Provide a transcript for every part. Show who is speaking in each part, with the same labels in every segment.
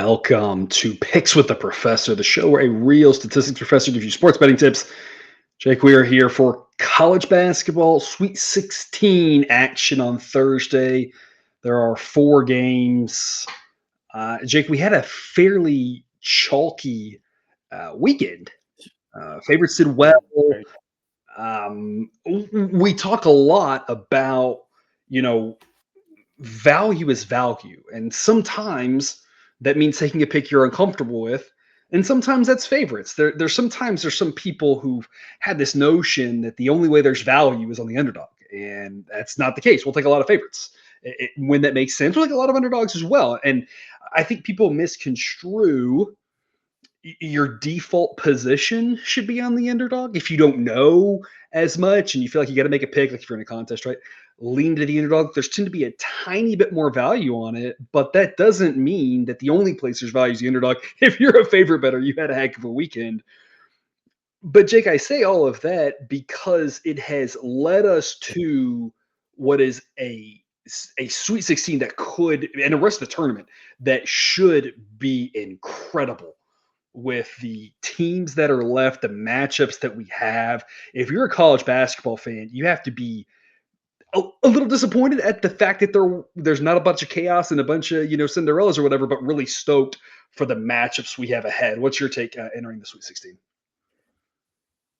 Speaker 1: Welcome to Picks with the Professor, the show where a real statistics professor gives you sports betting tips. Jake, we are here for college basketball Sweet 16 action on Thursday. There are four games. Jake, we had a fairly chalky weekend. Favorites did well. We talk a lot about, value is value. And sometimes that means taking a pick you're uncomfortable with. And sometimes that's favorites. There's some people who've had this notion that the only way there's value is on the underdog. And that's not the case. We'll take a lot of favorites when that makes sense. We'll take a lot of underdogs as well. And I think people misconstrue your default position should be on the underdog. If you don't know as much and you feel like you got to make a pick, like if you're in a contest, right? Lean to the underdog. There's tend to be a tiny bit more value on it, but that doesn't mean that the only place there's value is the underdog. If you're a favorite bettor, you had a heck of a weekend. But Jake, I say all of that because it has led us to what is a Sweet 16 that could, and the rest of the tournament that should be incredible with the teams that are left, the matchups that we have. If you're a college basketball fan, you have to be a little disappointed at the fact that there's not a bunch of chaos and a bunch of Cinderellas or whatever, but really stoked for the matchups we have ahead. What's your take entering the Sweet 16?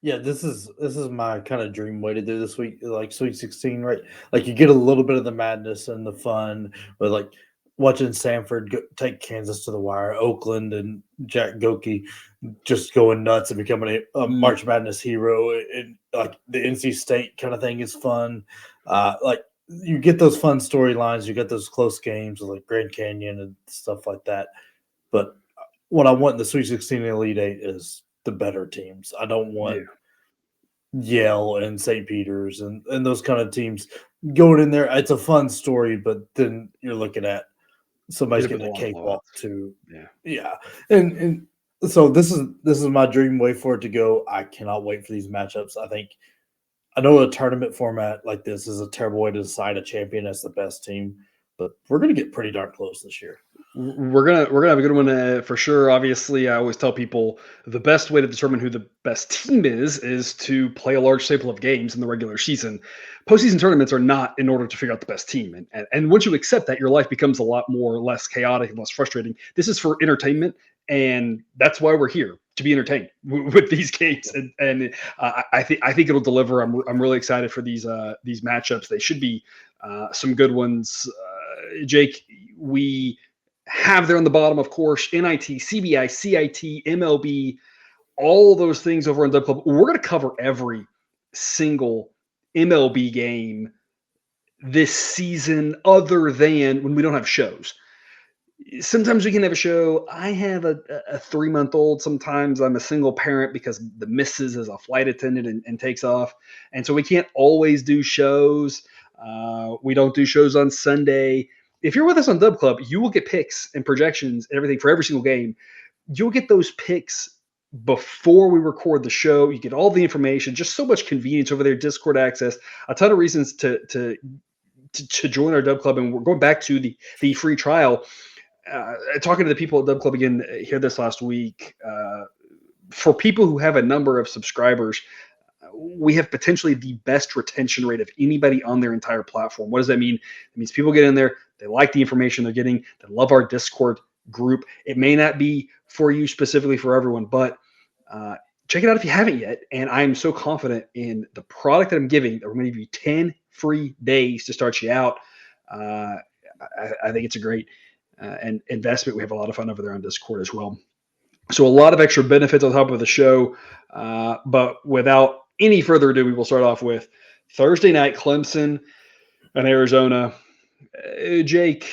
Speaker 2: Yeah, this is my kind of dream way to do this week, like Sweet 16, right? Like you get a little bit of the madness and the fun, but like watching Sanford take Kansas to the wire, Oakland and Jack Goki just going nuts and becoming a March Madness hero, and like the NC State kind of thing is fun. Like you get those fun storylines, you get those close games like Grand Canyon and stuff like that. But what I want in the Sweet 16 and Elite Eight is the better teams. I don't want Yale and St. Peter's and those kind of teams going in there. It's a fun story, but then you're looking at somebody's getting a cakewalk too. Yeah. And so this is my dream way for it to go. I cannot wait for these matchups. I know a tournament format like this is a terrible way to decide a champion as the best team, but we're going to get pretty darn close this year.
Speaker 1: We're gonna have a good one for sure. Obviously, I always tell people the best way to determine who the best team is to play a large sample of games in the regular season. Postseason tournaments are not in order to figure out the best team, and once you accept that, your life becomes a lot more less chaotic and less frustrating. This is for entertainment, and that's why we're here, to be entertained with these games. And I think it'll deliver. I'm really excited for these matchups. They should be some good ones. Jake, we have there on the bottom, of course, NIT, CBI, CIT, MLB, all those things over on Dub Club. We're going to cover every single MLB game this season other than when we don't have shows. Sometimes we can have a show. I have a 3-month-old. Sometimes I'm a single parent because the missus is a flight attendant and takes off. And so we can't always do shows. We don't do shows on Sunday. If you're with us on Dub Club, you will get picks and projections and everything for every single game. You'll get those picks before we record the show. You get all the information, just so much convenience over there, Discord access, a ton of reasons to join our Dub Club. And we're going back to the free trial. Talking to the people at Dub Club again here this last week, for people who have a number of subscribers, we have potentially the best retention rate of anybody on their entire platform. What does that mean? It means people get in there, they like the information they're getting, they love our Discord group. It may not be for you specifically for everyone, but check it out if you haven't yet. And I'm so confident in the product that I'm giving that we're going to give you 10 free days to start you out. I think it's a great and investment. We have a lot of fun over there on Discord as well. So a lot of extra benefits on top of the show. But without any further ado, we will start off with Thursday night, Clemson and Arizona. Jake,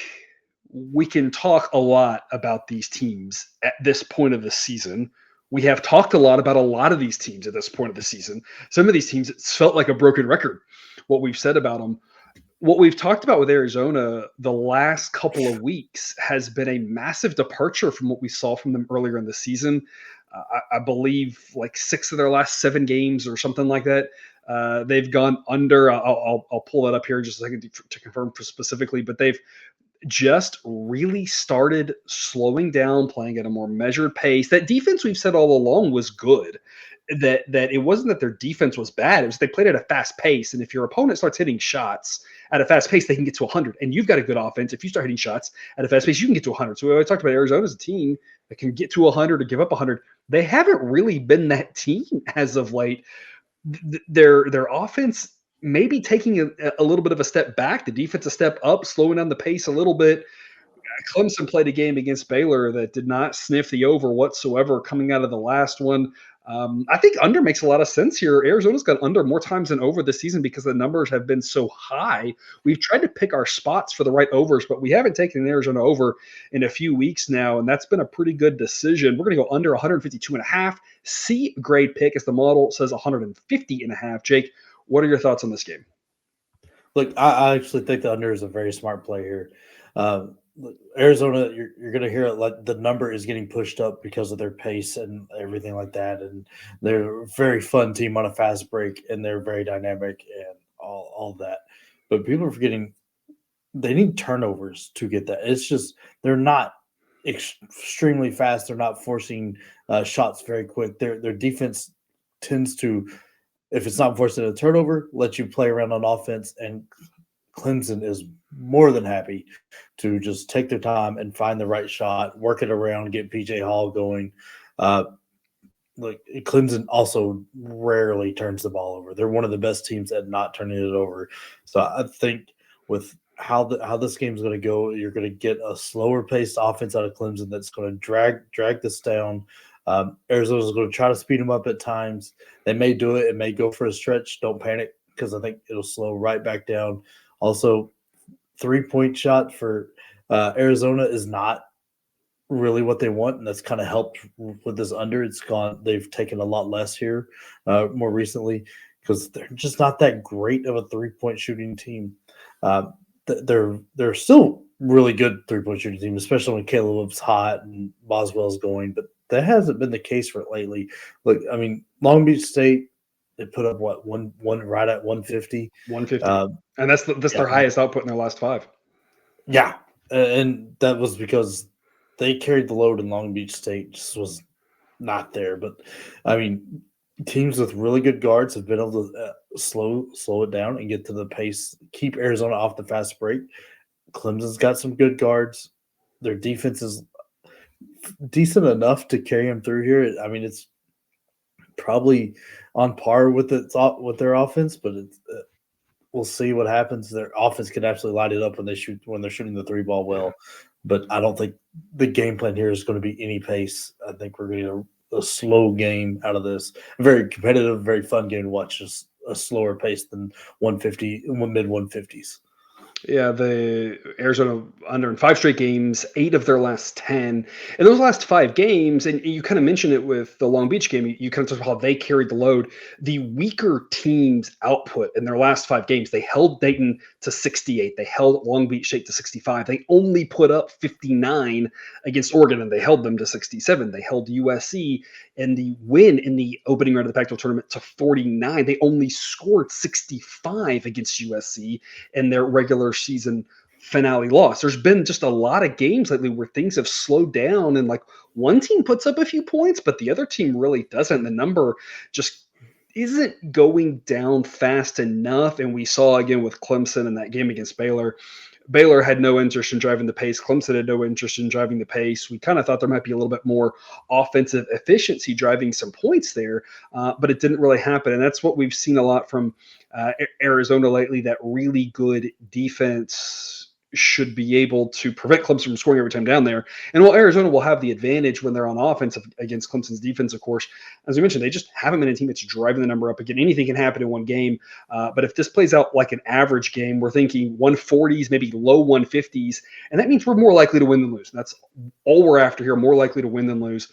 Speaker 1: we can talk a lot about these teams at this point of the season. We have talked a lot about a lot of these teams at this point of the season. Some of these teams, it's felt like a broken record, what we've said about them. What we've talked about with Arizona the last couple of weeks has been a massive departure from what we saw from them earlier in the season. I believe like 6 of their last 7 games or something like that. They've gone under. I'll pull that up here in just a second to confirm specifically, but they've just really started slowing down, playing at a more measured pace. That defense we've said all along was good. That it wasn't that their defense was bad. It was they played at a fast pace. And if your opponent starts hitting shots at a fast pace, they can get to 100. And you've got a good offense. If you start hitting shots at a fast pace, you can get to 100. So we always talked about Arizona as a team that can get to 100 or give up 100. They haven't really been that team as of late. Their offense maybe taking a little bit of a step back, the defense a step up, slowing down the pace a little bit. Clemson played a game against Baylor that did not sniff the over whatsoever coming out of the last one. I think under makes a lot of sense here. Arizona's got under more times than over this season because the numbers have been so high. We've tried to pick our spots for the right overs, but we haven't taken an Arizona over in a few weeks now, and that's been a pretty good decision. We're going to go under 152.5. C grade pick as the model says 150.5. Jake, what are your thoughts on this game?
Speaker 2: Look, I actually think the under is a very smart play here. Look, Arizona, you're going to hear it like the number is getting pushed up because of their pace and everything like that. And they're a very fun team on a fast break, and they're very dynamic and all that. But people are forgetting they need turnovers to get that. It's just they're not extremely fast. They're not forcing shots very quick. Their defense tends to, if it's not forcing a turnover, let you play around on offense. And Clemson is more than happy to just take their time and find the right shot, work it around, get PJ Hall going. Like Clemson also rarely turns the ball over. They're one of the best teams at not turning it over. So I think with how this game's going to go, you're going to get a slower paced offense out of Clemson that's going to drag this down. Arizona's going to try to speed them up at times. They may do it. It may go for a stretch. Don't panic because I think it'll slow right back down. Also, 3-point shot for Arizona is not really what they want, and that's kind of helped with this under. It's gone. They've taken a lot less here more recently because they're just not that great of a 3-point shooting team. They're still really good 3-point shooting team, especially when Caleb's hot and Boswell's going, but that hasn't been the case for it lately. Look, I mean, Long Beach State, they put up one right at 150.
Speaker 1: 150. And that's their highest output in their last 5.
Speaker 2: Yeah, and that was because they carried the load, and Long Beach State just was not there. But I mean, teams with really good guards have been able to slow it down and get to the pace, keep Arizona off the fast break. Clemson's got some good guards. Their defense is decent enough to carry them through here. I mean, it's probably on par with their offense, but we'll see what happens. Their offense can absolutely light it up when they're shooting the 3 ball well. But I don't think the game plan here is going to be any pace. I think we're going to get a slow game out of this. A very competitive, very fun game to watch. Just a slower pace than 150, mid 150s.
Speaker 1: Yeah, the Arizona under in 5 straight games, 8 of their last 10. In those last 5 games, and you kind of mentioned it with the Long Beach game, you kind of talked about how they carried the load. The weaker teams' output in their last 5 games, they held Dayton to 68. They held Long Beach State to 65. They only put up 59 against Oregon, and they held them to 67. They held USC and the win in the opening round of the Pac-12 tournament to 49. They only scored 65 against USC in their regular season finale loss. There's been just a lot of games lately where things have slowed down and like one team puts up a few points, but the other team really doesn't. The number just isn't going down fast enough. And we saw again with Clemson in that game against Baylor. Baylor had no interest in driving the pace. Clemson had no interest in driving the pace. We kind of thought there might be a little bit more offensive efficiency driving some points there, but it didn't really happen. And that's what we've seen a lot from Arizona lately, that really good defense should be able to prevent Clemson from scoring every time down there. And while Arizona will have the advantage when they're on offense against Clemson's defense, of course, as we mentioned, they just haven't been a team that's driving the number up. Again, anything can happen in one game. But if this plays out like an average game, we're thinking 140s, maybe low 150s. And that means we're more likely to win than lose. And that's all we're after here, more likely to win than lose.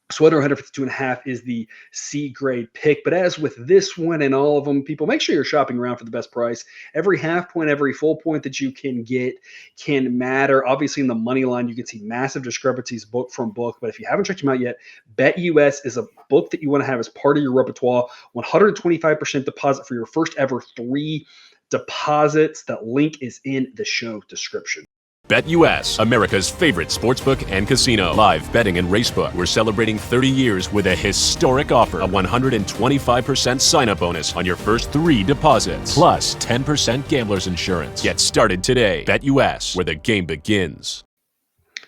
Speaker 1: So under 152.5 is the C grade pick. But as with this one and all of them, people, make sure you're shopping around for the best price. Every half point, every full point that you can get can matter. Obviously, in the money line, you can see massive discrepancies book from book. But if you haven't checked them out yet, BetUS is a book that you want to have as part of your repertoire. 125% deposit for your first ever 3 deposits. That link is in the show description.
Speaker 3: BetUS, America's favorite sportsbook and casino. Live betting and racebook. We're celebrating 30 years with a historic offer. A 125% sign-up bonus on your first 3 deposits. Plus 10% gambler's insurance. Get started today. BetUS, where the game begins.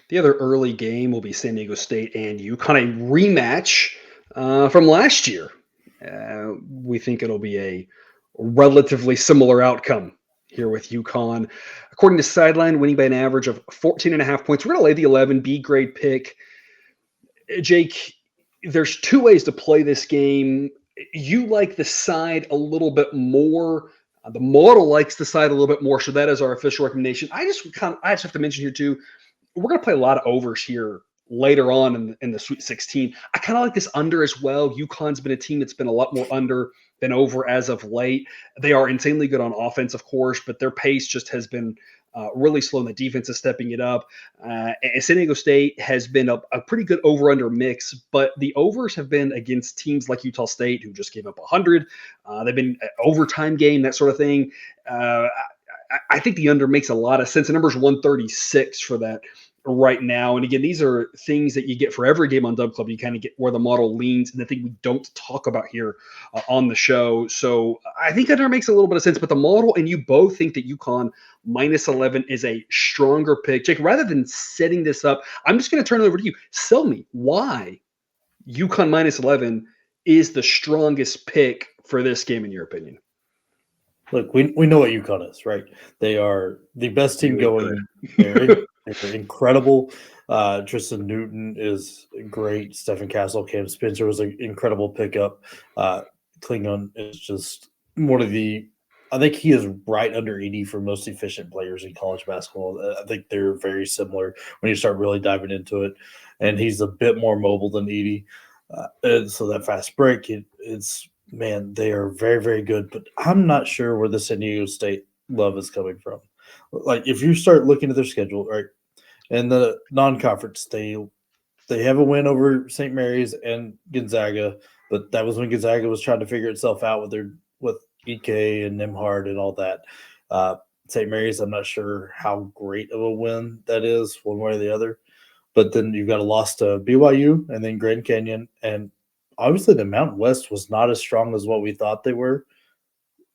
Speaker 1: The other early game will be San Diego State and UConn, a rematch from last year. We think it'll be a relatively similar outcome here with UConn. According to Sideline, winning by an average of 14.5 points. We're going to lay the 11 B grade pick. Jake, there's 2 ways to play this game. You like the side a little bit more. The model likes the side a little bit more, so that is our official recommendation. I just have to mention here too, we're going to play a lot of overs here later on in the Sweet 16. I kind of like this under as well. UConn's been a team that's been a lot more under than over as of late. They are insanely good on offense, of course, but their pace just has been really slow, and the defense is stepping it up. And San Diego State has been a pretty good over-under mix, but the overs have been against teams like Utah State, who just gave up 100. They've been an overtime game, that sort of thing. I think the under makes a lot of sense. The number is 136 for that right now. And again, these are things that you get for every game on Dub Club. You kind of get where the model leans, and the thing we don't talk about here on the show. So I think under makes a little bit of sense, but the model and you both think that UConn minus 11 is a stronger pick. Jake, rather than setting this up, I'm just going to turn it over to you. Sell me why UConn minus 11 is the strongest pick for this game, in your opinion.
Speaker 2: Look, we know what UConn is, right? They are the best team going. They're incredible. Tristan Newton is great. Stephen Castle, Cam Spencer was an incredible pickup. Klingon is just one of the – I think he is right under Edey for most efficient players in college basketball. I think they're very similar when you start really diving into it. And he's a bit more mobile than Edey. And so that fast break, it's – man, they are very, very good. But I'm not sure where the San Diego State love is coming from. Like, if you start looking at their schedule, right, in the non-conference, they have a win over St. Mary's and Gonzaga, but that was when Gonzaga was trying to figure itself out with EK and Nimhard and all that. St. Mary's, I'm not sure how great of a win that is, one way or the other. But then you've got a loss to BYU and then Grand Canyon, and obviously the Mountain West was not as strong as what we thought they were,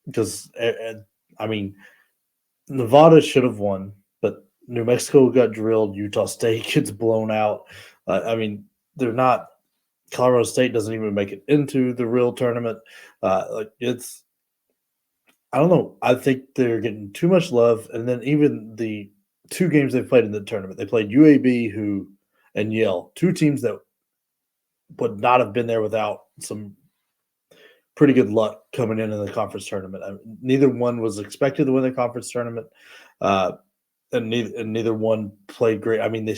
Speaker 2: because, I mean, Nevada should have won, but New Mexico got drilled. Utah State gets blown out. I mean, they're not – Colorado State doesn't even make it into the real tournament. I don't know. I think they're getting too much love. And then even the 2 games they've played in the tournament, they played UAB and Yale, 2 teams that would not have been there without some pretty good luck coming in the conference tournament. Neither one was expected to win the conference tournament, and neither one played great. I mean,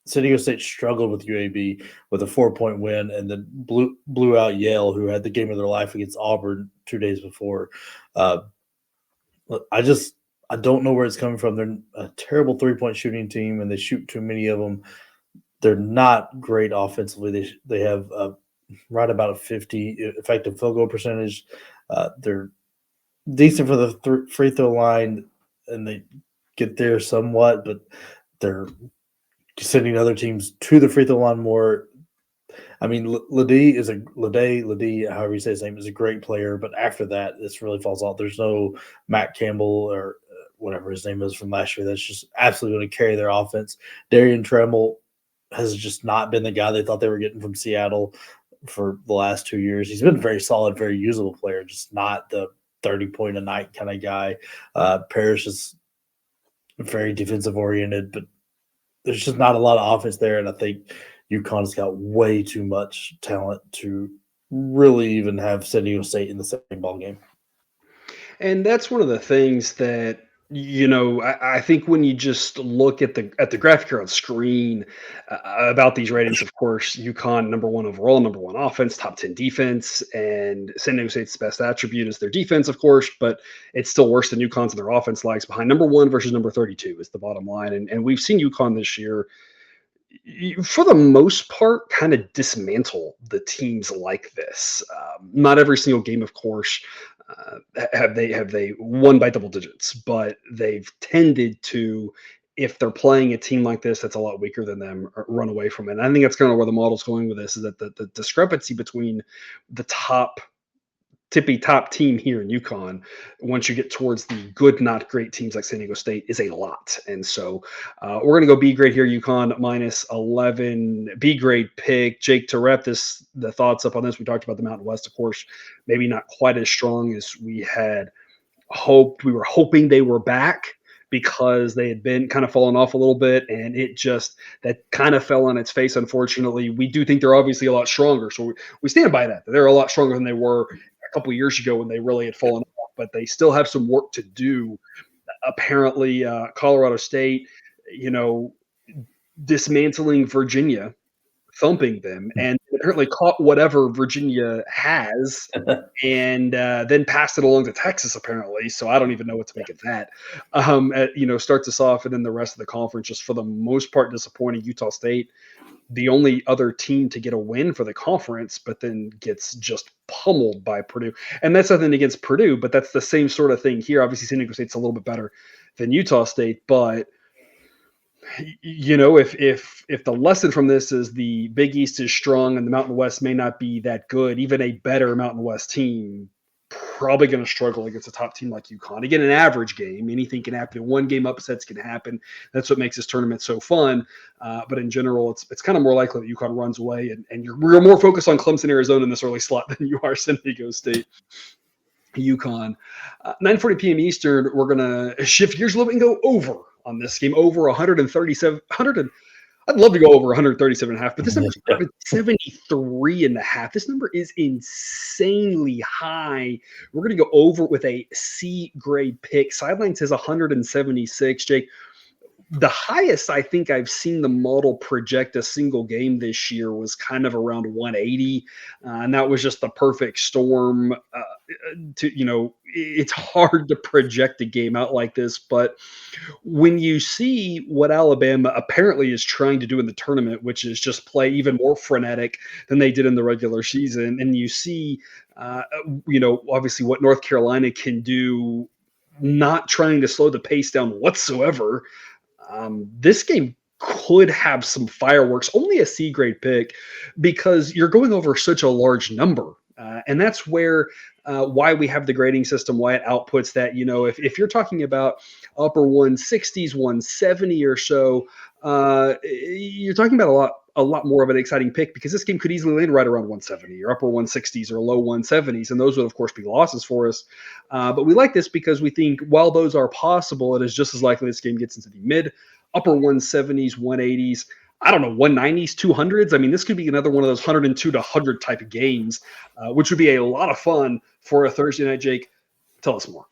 Speaker 2: San Diego State struggled with UAB with a 4-point win, and then blew out Yale, who had the game of their life against Auburn 2 days before. I don't know where it's coming from. They're a terrible 3-point shooting team, and they shoot too many of them. They're not great offensively. They have right about a 50 effective field goal percentage. They're decent for the free throw line, and they get there somewhat, but they're sending other teams to the free throw line more. I mean, Lede, however you say his name, is a great player, but after that, this really falls off. There's no Matt Campbell or whatever his name is from last year that's just absolutely going to carry their offense. Darian Tremble has just not been the guy they thought they were getting from Seattle for the last 2 years. He's been a very solid, very usable player, just not the 30-point-a-night kind of guy. Parrish is very defensive-oriented, but there's just not a lot of offense there, and I think UConn's got way too much talent to really even have San Diego State in the same ballgame.
Speaker 1: And that's one of the things that, I think when you just look at the graphic here on screen about these ratings, of course, UConn number 1 overall, number 1 offense, top 10 defense, and San Diego State's best attribute is their defense, of course, but it's still worse than UConn's and their offense lags behind. Number 1 versus number 32 is the bottom line, and we've seen UConn this year, for the most part, kind of dismantle the teams like this. Not every single game, of course, have they won by double digits, but they've tended to if they're playing a team like this that's a lot weaker than them, run away from it. And I think that's kind of where the model's going with this, is that the discrepancy between the tippy top team here in UConn, once you get towards the good, not great teams like San Diego State, is a lot. And so we're going to go B grade here, UConn -11. B grade pick. Jake, to wrap the thoughts up on this, we talked about the Mountain West, of course, maybe not quite as strong as we had hoped. We were hoping they were back because they had been kind of falling off a little bit, and that kind of fell on its face, unfortunately. We do think they're obviously a lot stronger, so we stand by that. They're a lot stronger than they were a couple of years ago when they really had fallen off, but they still have some work to do. Apparently, Colorado State, dismantling Virginia, thumping them, and apparently caught whatever Virginia has and then passed it along to Texas, apparently. So I don't even know what to make of that. Starts us off, and then the rest of the conference, just for the most part, disappointing. Utah State, the only other team to get a win for the conference, but then gets just pummeled by Purdue. And that's nothing against Purdue, but that's the same sort of thing here. Obviously, San Diego State's a little bit better than Utah State, but if the lesson from this is the Big East is strong and the Mountain West may not be that good, even a better Mountain West team probably going to struggle against a top team like UConn. Again, an average game, anything can happen. One game upsets can happen. That's what makes this tournament so fun. But in general, it's kind of more likely that UConn runs away, and we're more focused on Clemson, Arizona in this early slot than you are San Diego State. UConn. 9:40 p.m. Eastern, we're going to shift gears a little bit and go over on this game, over 137. I'd love to go over 137 and a half, but this number is 73 and a half. This number is insanely high. We're going to go over with a C grade pick. Sideline says 176. Jake, the highest I think I've seen the model project a single game this year was kind of around 180, and that was just the perfect storm. It's hard to project a game out like this, but when you see what Alabama apparently is trying to do in the tournament, which is just play even more frenetic than they did in the regular season, and you see, obviously what North Carolina can do, not trying to slow the pace down whatsoever. This game could have some fireworks. Only a C grade pick because you're going over such a large number. And that's why we have the grading system, why it outputs that, if you're talking about upper 160s, 170 or so, you're talking about a lot more of an exciting pick, because this game could easily land right around 170 or upper 160s or low 170s. And those would, of course, be losses for us. But we like this because we think while those are possible, it is just as likely this game gets into the mid, upper 170s, 180s. I don't know, 190s, 200s. I mean, this could be another one of those 102 to 100 type of games, which would be a lot of fun for a Thursday night. Jake, tell us more.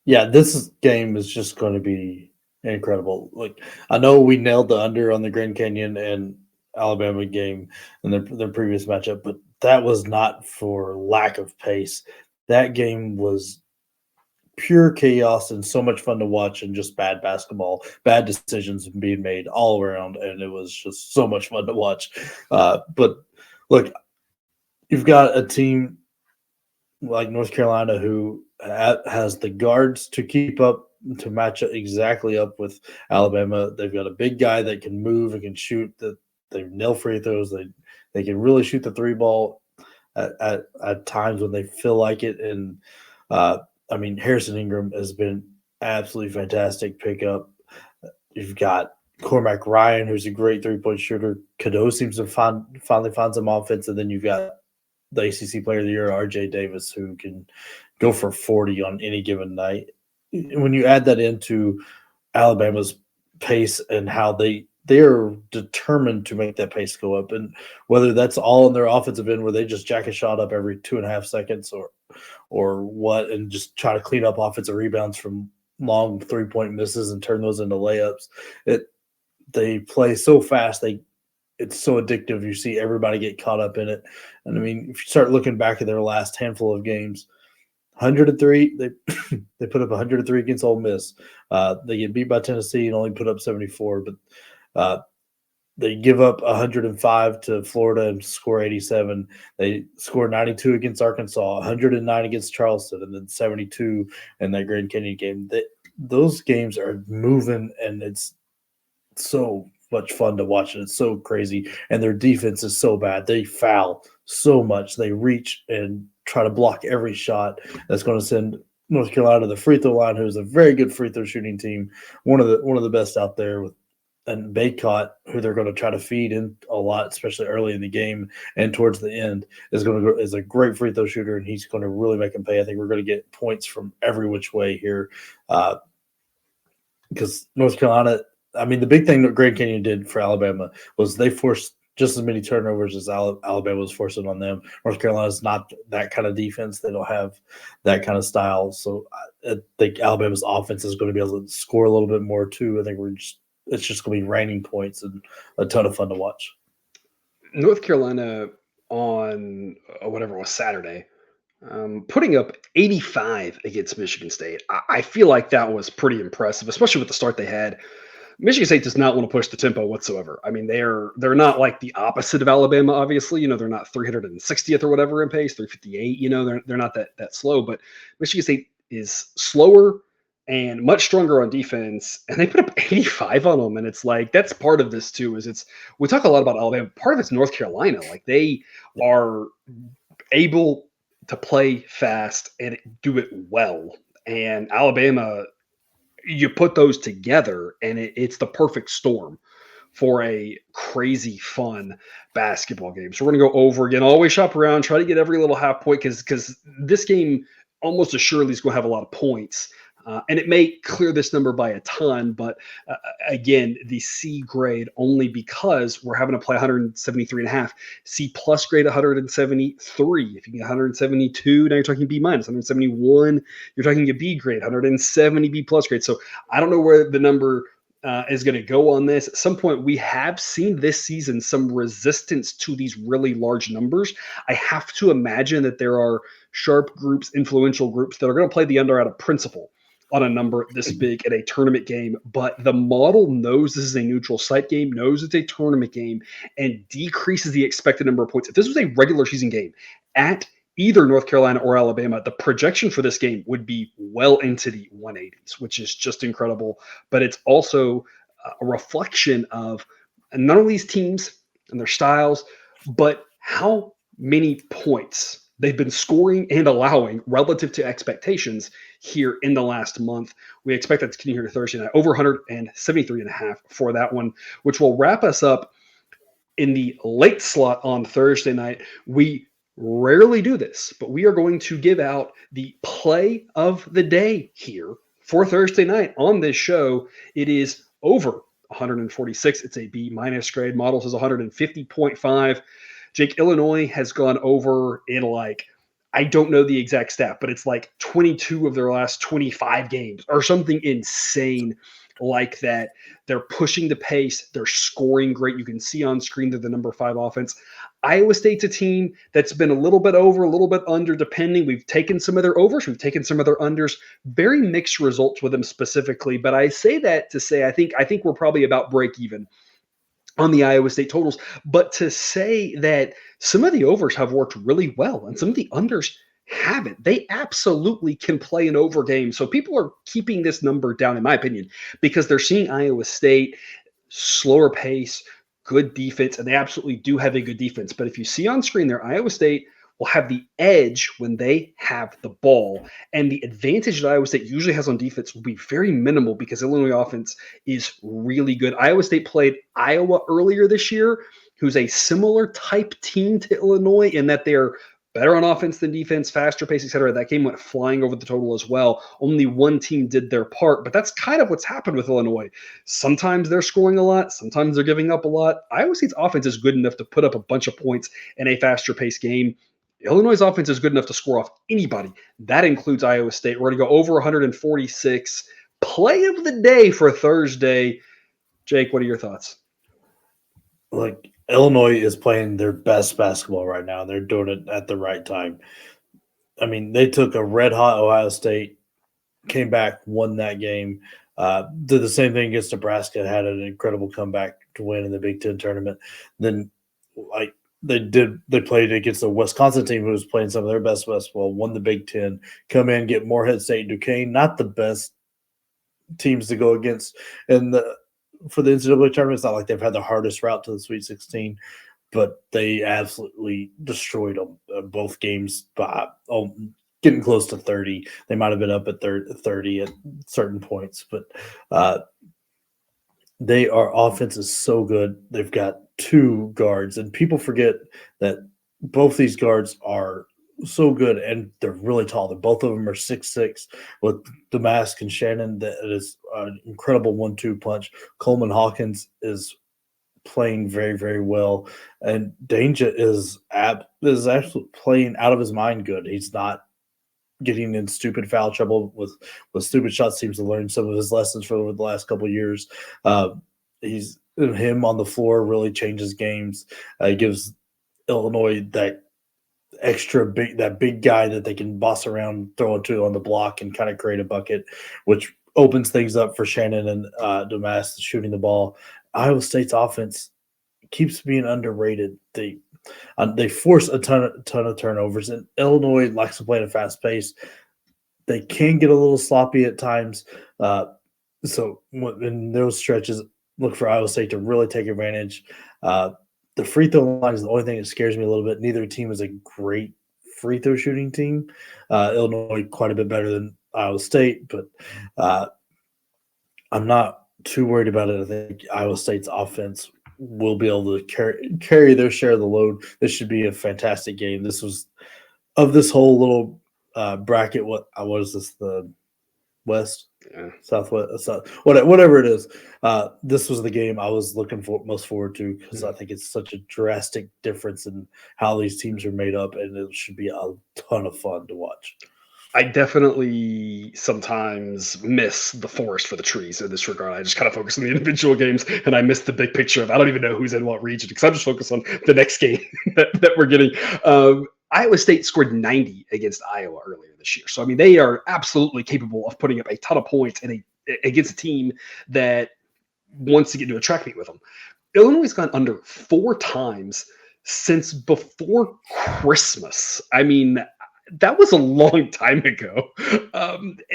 Speaker 2: Yeah, this game is just going to be incredible. Like, I know we nailed the under on the Grand Canyon and Alabama game in their previous matchup, but that was not for lack of pace. That game was pure chaos and so much fun to watch, and just bad basketball, bad decisions being made all around, and it was just so much fun to watch. But look, you've got a team like North Carolina who has the guards to keep up, to match exactly up with Alabama. They've got a big guy that can move and can shoot. They nail free throws. They can really shoot the three ball at times when they feel like it. And Harrison Ingram has been absolutely fantastic pickup. You've got Cormac Ryan, who's a great three-point shooter. Cadeau seems to finally find some offense. And then you've got the ACC Player of the Year, R.J. Davis, who can go for 40 on any given night. When you add that into Alabama's pace and how they're determined to make that pace go up, and whether that's all in their offensive end where they just jack a shot up every 2.5 seconds or what, and just try to clean up offensive rebounds from long three-point misses and turn those into layups. They play so fast. It's so addictive. You see everybody get caught up in it. And if you start looking back at their last handful of games, 103, they put up 103 against Ole Miss. They get beat by Tennessee and only put up 74, but they give up 105 to Florida and score 87. They score 92 against Arkansas, 109 against Charleston, and then 72 in that Grand Canyon game. those games are moving, and it's so much fun to watch. And it's so crazy, and their defense is so bad. They foul so much. They reach and try to block every shot that's going to send North Carolina to the free throw line, who's a very good free throw shooting team, one of the best out there with. And Baycott, who they're going to try to feed in a lot, especially early in the game and towards the end, is a great free throw shooter, and he's going to really make them pay. I think we're going to get points from every which way here, because North Carolina. I mean, the big thing that Grand Canyon did for Alabama was they forced just as many turnovers as Alabama was forcing on them. North Carolina's not that kind of defense; they don't have that kind of style. So I think Alabama's offense is going to be able to score a little bit more too. I think it's just going to be raining points and a ton of fun to watch.
Speaker 1: North Carolina on whatever it was Saturday, putting up 85 against Michigan State. I feel like that was pretty impressive, especially with the start they had. Michigan State does not want to push the tempo whatsoever. I mean, they're not like the opposite of Alabama, obviously. They're not 360th or whatever in pace, 358. They're not that slow, but Michigan State is slower and much stronger on defense, and they put up 85 on them. And it's like that's part of this too. We talk a lot about Alabama. Part of it's North Carolina. Like they are able to play fast and do it well. And Alabama, you put those together, and it's the perfect storm for a crazy fun basketball game. So we're going to go over again, always shop around, try to get every little half point because this game almost assuredly is going to have a lot of points. And it may clear this number by a ton, but again, the C grade only because we're having to play 173.5. C plus grade 173. If you get 172, now you're talking B minus. 171, you're talking a B grade. 170 B plus grade. So I don't know where the number is going to go on this. At some point, we have seen this season some resistance to these really large numbers. I have to imagine that there are sharp groups, influential groups that are going to play the under out of principle on a number this big in a tournament game, but the model knows this is a neutral site game, knows it's a tournament game, and decreases the expected number of points. If this was a regular season game at either North Carolina or Alabama, the projection for this game would be well into the 180s, which is just incredible. But it's also a reflection of not only these teams and their styles, but how many points they've been scoring and allowing relative to expectations here in the last month. We expect that to continue here Thursday night, over 173.5 for that one, which will wrap us up in the late slot on Thursday night. We rarely do this, but we are going to give out the play of the day here for Thursday night on this show. It is over 146. It's a B minus grade. Model says 150.5. Jake, Illinois has gone over in I don't know the exact stat, but it's like 22 of their last 25 games or something insane like that. They're pushing the pace. They're scoring great. You can see on screen they're the number 5 offense. Iowa State's a team that's been a little bit over, a little bit under, depending. We've taken some of their overs. We've taken some of their unders. Very mixed results with them specifically. But I say that to say I think we're probably about break even on the Iowa State totals, but to say that some of the overs have worked really well and some of the unders haven't. They absolutely can play an over game. So people are keeping this number down, in my opinion, because they're seeing Iowa State slower pace, good defense, and they absolutely do have a good defense. But if you see on screen there, Iowa State will have the edge when they have the ball. And the advantage that Iowa State usually has on defense will be very minimal because Illinois offense is really good. Iowa State played Iowa earlier this year, who's a similar type team to Illinois in that they're better on offense than defense, faster pace, etc. That game went flying over the total as well. Only one team did their part, but that's kind of what's happened with Illinois. Sometimes they're scoring a lot. Sometimes they're giving up a lot. Iowa State's offense is good enough to put up a bunch of points in a faster pace game. Illinois' offense is good enough to score off anybody. That includes Iowa State. We're going to go over 146. Play of the day for Thursday. Jake, what are your thoughts?
Speaker 2: Illinois is playing their best basketball right now. They're doing it at the right time. I mean, they took a red-hot Ohio State, came back, won that game, did the same thing against Nebraska, had an incredible comeback to win in the Big Ten tournament. Then, they played against the Wisconsin team who was playing some of their best basketball, won the Big Ten, come in, get Morehead State, Duquesne, not the best teams to go against. And for the NCAA tournament, it's not like they've had the hardest route to the Sweet 16, but they absolutely destroyed them both games by getting close to 30. They might have been up at 30 at certain points, but our offense is so good. They've got 2 guards, and people forget that both these guards are so good, and they're really tall. Both of them are 6'6", with Damask and Shannon. That is an incredible 1-2 punch. Coleman Hawkins is playing very, very well, and Danger is actually playing out of his mind good. He's not getting in stupid foul trouble with stupid shots. Seems to learn some of his lessons from the last couple of years. Him on the floor really changes games. He gives Illinois that big guy that they can boss around, throw it to on the block, and kind of create a bucket, which opens things up for Shannon and Damask shooting the ball. Iowa State's offense keeps being underrated. They force a ton of turnovers, and Illinois likes to play at a fast pace. They can get a little sloppy at times. So in those stretches, look for Iowa State to really take advantage. The free throw line is the only thing that scares me a little bit. Neither team is a great free throw shooting team. Illinois quite a bit better than Iowa State, but I'm not too worried about it. I think Iowa State's offense will be able to carry their share of the load. This should be a fantastic game. This was of this whole little bracket. What is this? The West, Southwest, whatever it is. This was the game I was looking most forward to, because I think it's such a drastic difference in how these teams are made up, and it should be a ton of fun to watch.
Speaker 1: I definitely sometimes miss the forest for the trees in this regard. I just kind of focus on the individual games, and I miss the big picture of I don't even know who's in what region, because I'm just focused on the next game that we're getting. Iowa State scored 90 against Iowa earlier this year. So, I mean, they are absolutely capable of putting up a ton of points against a team that wants to get into a track meet with them. Illinois has gone under 4 times since before Christmas. I mean, that was a long time ago.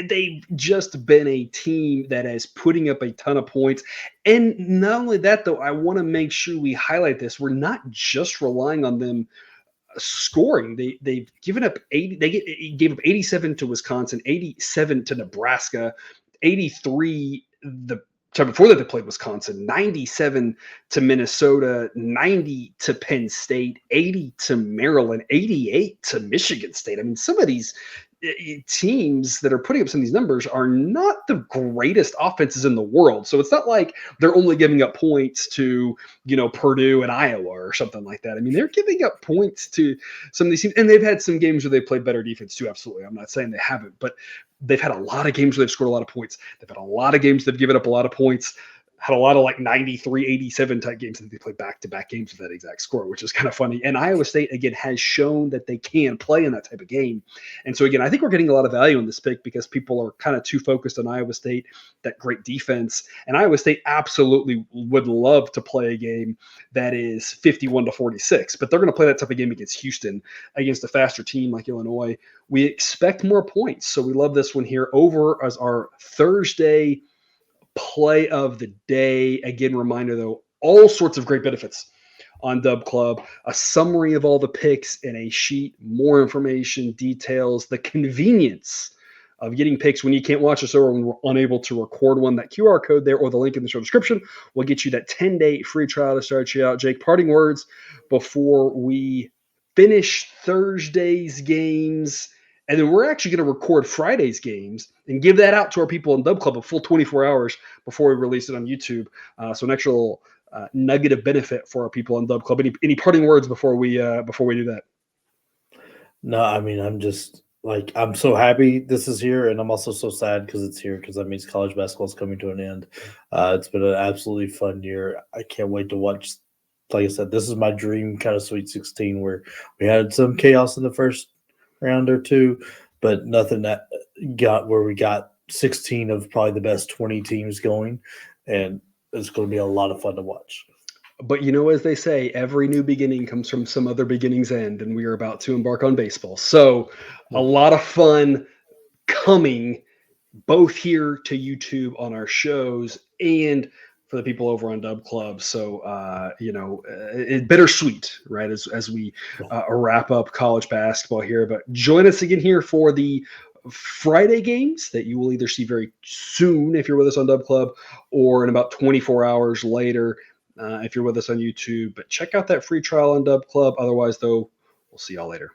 Speaker 1: They've just been a team that is putting up a ton of points. And not only that, though, I want to make sure we highlight this. We're not just relying on them scoring. They've given up 80. They gave up 87 to Wisconsin, 87 to Nebraska, 83 the time before that they played Wisconsin, 97 to Minnesota, 90 to Penn State, 80 to Maryland, 88 to Michigan State. I mean, some of these teams that are putting up some of these numbers are not the greatest offenses in the world. So it's not like they're only giving up points to, Purdue and Iowa or something like that. I mean, they're giving up points to some of these teams, and they've had some games where they played better defense too. Absolutely. I'm not saying they haven't, but they've had a lot of games where they've scored a lot of points. They've had a lot of games they've given up a lot of points. Had a lot of 93, 87 type games that they play back-to-back games with that exact score, which is kind of funny. And Iowa State, again, has shown that they can play in that type of game. And so, again, I think we're getting a lot of value in this pick because people are kind of too focused on Iowa State, that great defense. And Iowa State absolutely would love to play a game that is 51-46, but they're going to play that type of game against Houston, against a faster team like Illinois. We expect more points. So we love this one here. Over as our Thursday play of the day. Again, reminder though, all sorts of great benefits on Dub Club. A summary of all the picks in a sheet, more information, details, the convenience of getting picks when you can't watch us or when we're unable to record one. That QR code there or the link in the show description will get you that 10-day free trial to start you out. Jake, parting words before we finish Thursday's games. And then we're actually going to record Friday's games and give that out to our people in Dub Club a full 24 hours before we release it on YouTube. So an extra little nugget of benefit for our people in Dub Club. Any parting words before we do that?
Speaker 2: No, I mean, I'm so happy this is here, and I'm also so sad because it's here, because that means college basketball is coming to an end. It's been an absolutely fun year. I can't wait to watch. Like I said, this is my dream kind of Sweet 16 where we had some chaos in the first round or two, but nothing that got where we got 16 of probably the best 20 teams going, and it's going to be a lot of fun to watch.
Speaker 1: But as they say, every new beginning comes from some other beginning's end, and we are about to embark on baseball. So a lot of fun coming both here to YouTube on our shows and for the people over on Dub Club. So, bittersweet, right? As we wrap up college basketball here, but join us again here for the Friday games that you will either see very soon if you're with us on Dub Club, or in about 24 hours later if you're with us on YouTube. But check out that free trial on Dub Club. Otherwise, though, we'll see y'all later.